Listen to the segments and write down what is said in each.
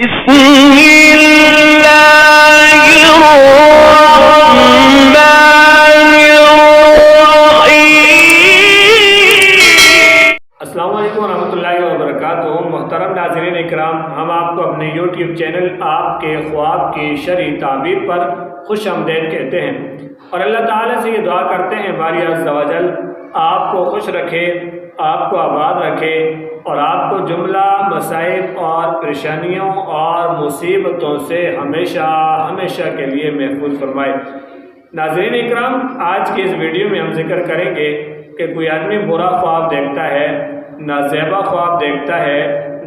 السلام علیکم ورحمۃ اللہ وبرکاتہ۔ محترم ناظرین اکرام، ہم آپ کو اپنے یوٹیوب چینل آپ کے خواب کی شرعی تعبیر پر خوش آمدید کہتے ہیں اور اللہ تعالیٰ سے یہ دعا کرتے ہیں باری عز و جل آپ کو خوش رکھے، آپ کو آباد رکھے اور آپ کو جملہ مصائب اور پریشانیوں اور مصیبتوں سے ہمیشہ کے لیے محفوظ فرمائے۔ ناظرین اکرام، آج کی اس ویڈیو میں ہم ذکر کریں گے کہ کوئی آدمی برا خواب دیکھتا ہے، نازیبا خواب دیکھتا ہے،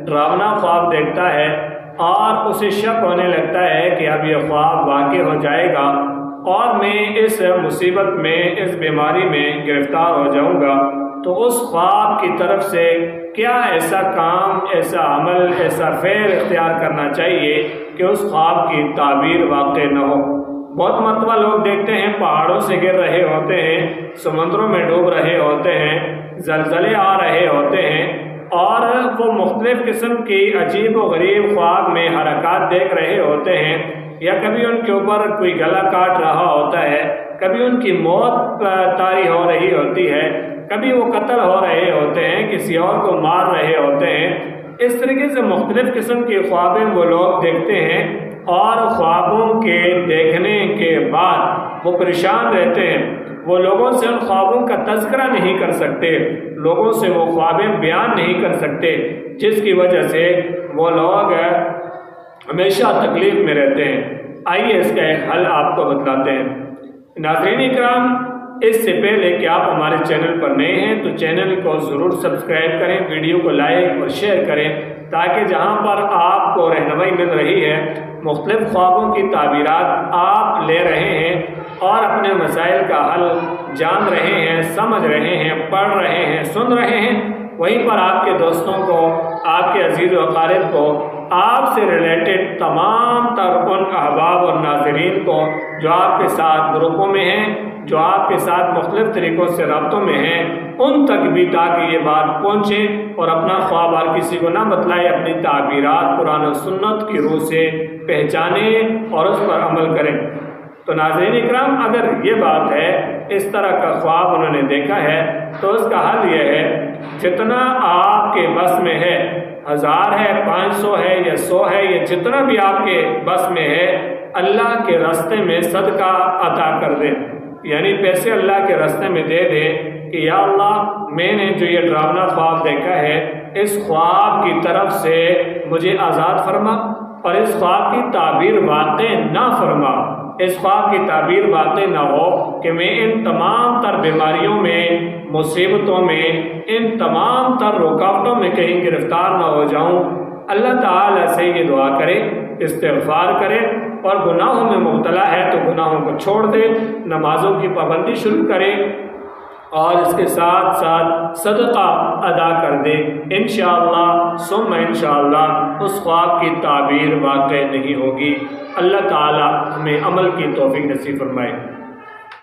ڈراونا خواب دیکھتا ہے اور اسے شک ہونے لگتا ہے کہ اب یہ خواب واقع ہو جائے گا اور میں اس مصیبت میں، اس بیماری میں گرفتار ہو جاؤں گا، تو اس خواب کی طرف سے کیا ایسا کام، ایسا عمل، ایسا فعل اختیار کرنا چاہیے کہ اس خواب کی تعبیر واقع نہ ہو۔ بہت مرتبہ لوگ دیکھتے ہیں پہاڑوں سے گر رہے ہوتے ہیں، سمندروں میں ڈوب رہے ہوتے ہیں، زلزلے آ رہے ہوتے ہیں اور وہ مختلف قسم کی عجیب و غریب خواب میں حرکات دیکھ رہے ہوتے ہیں، یا کبھی ان کے اوپر کوئی گلا کاٹ رہا ہوتا ہے، کبھی ان کی موت طاری ہو رہی ہوتی ہے، کبھی وہ قتل ہو رہے ہوتے ہیں، کسی اور کو مار رہے ہوتے ہیں۔ اس طریقے سے مختلف قسم کی خوابیں وہ لوگ دیکھتے ہیں اور خوابوں کے دیکھنے کے بعد وہ پریشان رہتے ہیں۔ وہ لوگوں سے ان خوابوں کا تذکرہ نہیں کر سکتے، لوگوں سے وہ خوابیں بیان نہیں کر سکتے، جس کی وجہ سے وہ لوگ ہمیشہ تکلیف میں رہتے ہیں۔ آئیے اس کا ایک حل آپ کو بتلاتے ہیں۔ ناظرین اکرام، اس سے پہلے کہ آپ ہمارے چینل پر نئے ہیں تو چینل کو ضرور سبسکرائب کریں، ویڈیو کو لائک اور شیئر کریں تاکہ جہاں پر آپ کو رہنمائی مل رہی ہے، مختلف خوابوں کی تعبیرات آپ لے رہے ہیں اور اپنے مسائل کا حل جان رہے ہیں، سمجھ رہے ہیں، پڑھ رہے ہیں، سن رہے ہیں، وہیں پر آپ کے دوستوں کو، آپ کے عزیز و اقارب کو، آپ سے ریلیٹڈ تمام تر ان احباب اور ناظرین کو جو آپ کے ساتھ گروپوں میں ہیں، جو آپ کے ساتھ مختلف طریقوں سے رابطوں میں ہیں، ان تک بھی تاکہ یہ بات پہنچے اور اپنا خواب ہر کسی کو نہ بتلائے، اپنی تعبیرات قرآن و سنت کی روح سے پہچانیں اور اس پر عمل کریں۔ تو ناظرین اکرام، اگر یہ بات ہے، اس طرح کا خواب انہوں نے دیکھا ہے، تو اس کا حل یہ ہے، جتنا آپ کے بس میں ہے، 1000 ہے، 500 ہے یا 100 ہے، یا جتنا بھی آپ کے بس میں ہے، اللہ کے راستے میں صدقہ عطا کر دیں، یعنی پیسے اللہ کے راستے میں دے دیں کہ یا اللہ، میں نے جو یہ ڈراونا خواب دیکھا ہے، اس خواب کی طرف سے مجھے آزاد فرما اور اس خواب کی تعبیر واقع نہ فرما، اس خواب کی تعبیر واقع نہ ہو کہ میں ان تمام تر بیماریوں میں، مصیبتوں میں، ان تمام تر رکاوٹوں میں کہیں گرفتار نہ ہو جاؤں۔ اللہ تعالیٰ سے یہ دعا کرے، استغفار کرے اور گناہوں میں مبتلا ہے تو گناہوں کو چھوڑ دے، نمازوں کی پابندی شروع کرے اور اس کے ساتھ ساتھ صدقہ ادا کر دے۔ انشاءاللہ ثم انشاءاللہ اس خواب کی تعبیر واقع نہیں ہوگی۔ اللہ تعالی ہمیں عمل کی توفیق نصیب فرمائے۔